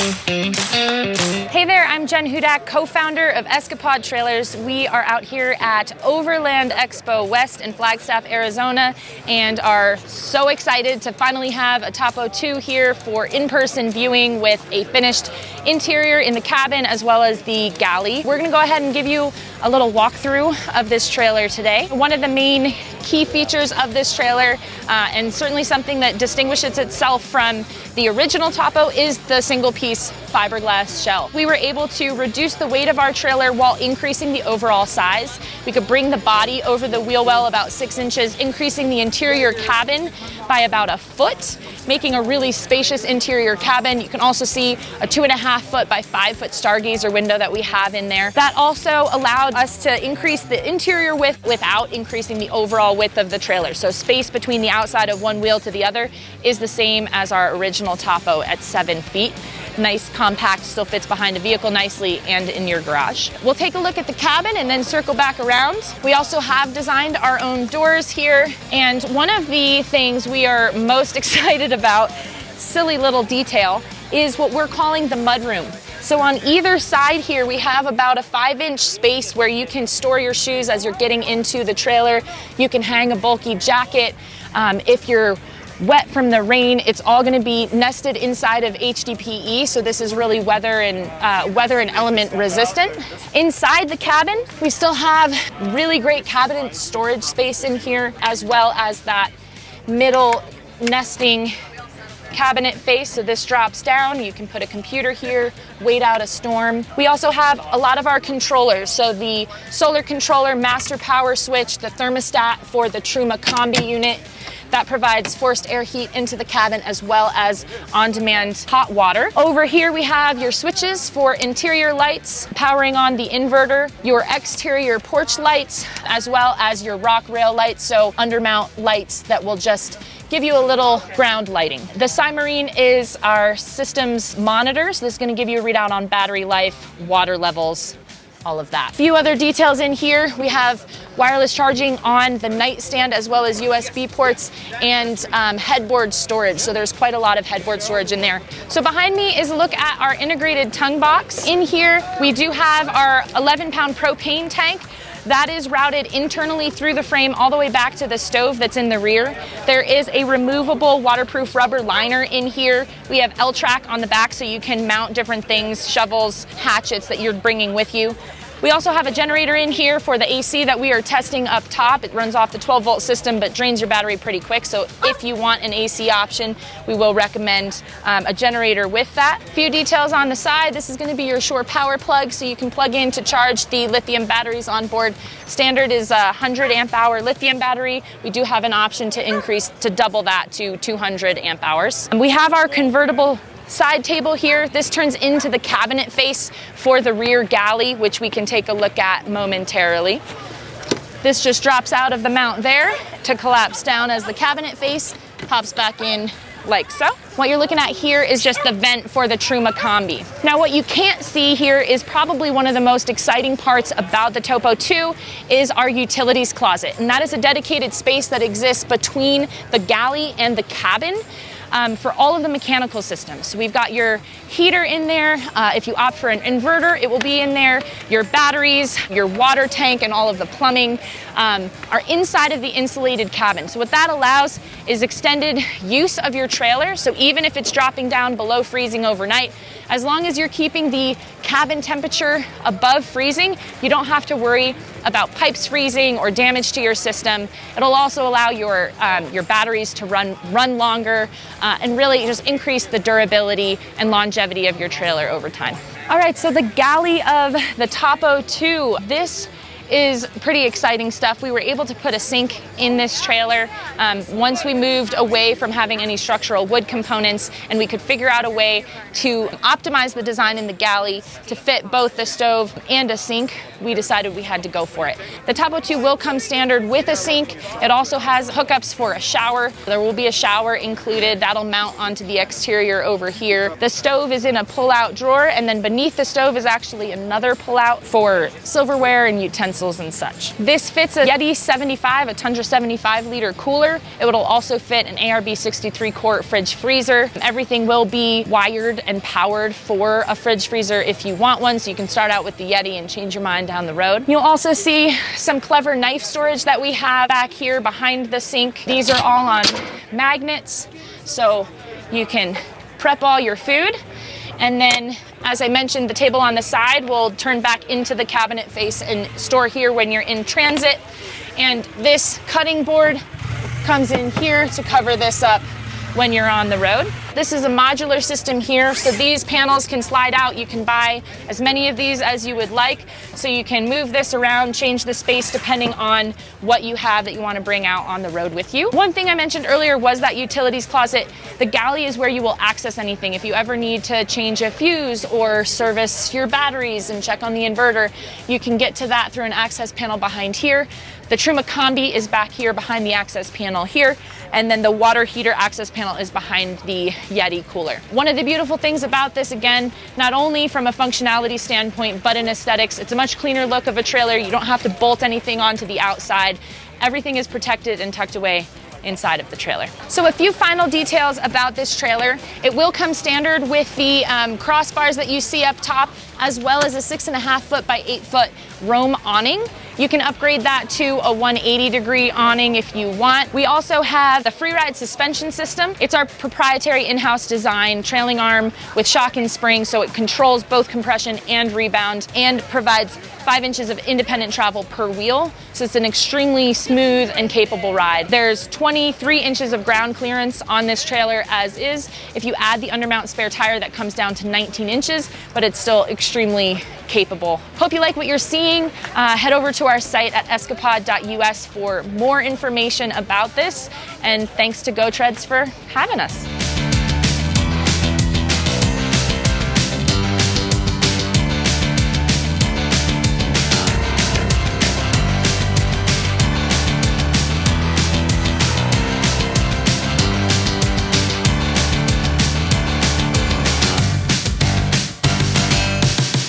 Hey there, I'm Jen Hudak, co-founder of Escapod Trailers. We are out here at Overland Expo West in Flagstaff, Arizona, and are so excited to finally have a TOPO2 here for in-person viewing with a finished interior in the cabin as well as the galley. We're gonna go ahead and give you a little walkthrough of this trailer today. One of the main key features of this trailer, and certainly something that distinguishes itself from the original Topo, is the single-piece fiberglass shell. We were able to reduce the weight of our trailer while increasing the overall size. We could bring the body over the wheel well about 6 inches, increasing the interior cabin by about a foot, making a really spacious interior cabin. You can also see a 2.5 foot by 5 foot stargazer window that we have in there. That also allowed us to increase the interior width without increasing the overall width of the trailer. So space between the outside of one wheel to the other is the same as our original Topo at 7 feet. Nice, compact, still fits behind the vehicle nicely and in your garage. We'll take a look at the cabin and then circle back around. We also have designed our own doors here, and one of the things we are most excited about, silly little detail, is what we're calling the mudroom. So on either side here, we have about a 5-inch space where you can store your shoes as you're getting into the trailer. You can hang a bulky jacket. If you're wet from the rain, it's all going to be nested inside of HDPE, so this is really weather and element resistant. Inside the cabin, we still have really great cabinet storage space in here, as well as that middle nesting cabinet face. So this drops down, you can put a computer here, wait out a storm. We also have a lot of our controllers, so the solar controller, master power switch, the thermostat for the Truma combi unit that provides forced air heat into the cabin, as well as on-demand hot water. Over here we have your switches for interior lights, powering on the inverter, your exterior porch lights, as well as your rock rail lights, so undermount lights that will just give you a little ground lighting. The Cymarine is our systems monitor, so this is going to give you a readout on battery life, water levels, all of that. A few other details in here. We have wireless charging on the nightstand, as well as USB ports and headboard storage. So there's quite a lot of headboard storage in there. So behind me is a look at our integrated tongue box. In here, we do have our 11-pound propane tank. That is routed internally through the frame all the way back to the stove that's in the rear. There is a removable waterproof rubber liner in here. We have L-track on the back, so you can mount different things, shovels, hatchets that you're bringing with you. We also have a generator in here for the AC that we are testing up top. It runs off the 12-volt system but drains your battery pretty quick, so if you want an AC option, we will recommend a generator with that. A few details on the side. This is going to be your shore power plug, so you can plug in to charge the lithium batteries on board. Standard is a 100 amp hour lithium battery. We do have an option to increase to double that to 200 amp hours. And we have our convertible side table here. This turns into the cabinet face for the rear galley, which we can take a look at momentarily. This just drops out of the mount there to collapse down as the cabinet face pops back in like so. What you're looking at here is just the vent for the Truma combi. Now what you can't see here is probably one of the most exciting parts about the Topo2 is our utilities closet, and that is a dedicated space that exists between the galley and the cabin. For all of the mechanical systems. So we've got your heater in there. If you opt for an inverter, it will be in there. Your batteries, your water tank, and all of the plumbing are inside of the insulated cabin. So what that allows is extended use of your trailer. So even if it's dropping down below freezing overnight, as long as you're keeping the cabin temperature above freezing, you don't have to worry about pipes freezing or damage to your system. It'll also allow your batteries to run longer and really just increase the durability and longevity of your trailer over time. All right, so the galley of the Topo2. This is pretty exciting stuff. We were able to put a sink in this trailer once we moved away from having any structural wood components, and we could figure out a way to optimize the design in the galley to fit both the stove and a sink. We decided we had to go for it. The Topo2 will come standard with a sink. It also has hookups for a shower. There will be a shower included. That'll mount onto the exterior over here. The stove is in a pull-out drawer, and then beneath the stove is actually another pull-out for silverware and utensils. utensils and such. This fits a Yeti 75, a Tundra 75 liter cooler. It will also fit an ARB 63 quart fridge freezer. Everything will be wired and powered for a fridge freezer if you want one, so you can start out with the Yeti and change your mind down the road. You'll also see some clever knife storage that we have back here behind the sink. These are all on magnets, so you can prep all your food. And then, as I mentioned, the table on the side will turn back into the cabinet face and store here when you're in transit. And this cutting board comes in here to cover this up when you're on the road. This is a modular system here, so these panels can slide out. You can buy as many of these as you would like, so you can move this around, change the space depending on what you have that you want to bring out on the road with you. One thing I mentioned earlier was that utilities closet. The galley is where you will access anything. If you ever need to change a fuse or service your batteries and check on the inverter, you can get to that through an access panel behind here. The Truma Combi is back here behind the access panel here, and then the water heater access panel is behind the Yeti cooler. One of the beautiful things about this, again, not only from a functionality standpoint, but in aesthetics, it's a much cleaner look of a trailer. You don't have to bolt anything onto the outside. Everything is protected and tucked away inside of the trailer. So a few final details about this trailer. It will come standard with the crossbars that you see up top, as well as a 6.5 foot by 8 foot Roam awning. You can upgrade that to a 180-degree awning if you want. We also have the Freeride suspension system. It's our proprietary in-house design trailing arm with shock and spring, so it controls both compression and rebound and provides 5 inches of independent travel per wheel. So it's an extremely smooth and capable ride. There's 23 inches of ground clearance on this trailer as is. If you add the undermount spare tire, that comes down to 19 inches, but it's still extremely capable. Hope you like what you're seeing. Head over to our site at escapod.us for more information about this. And thanks to GoTREADS for having us.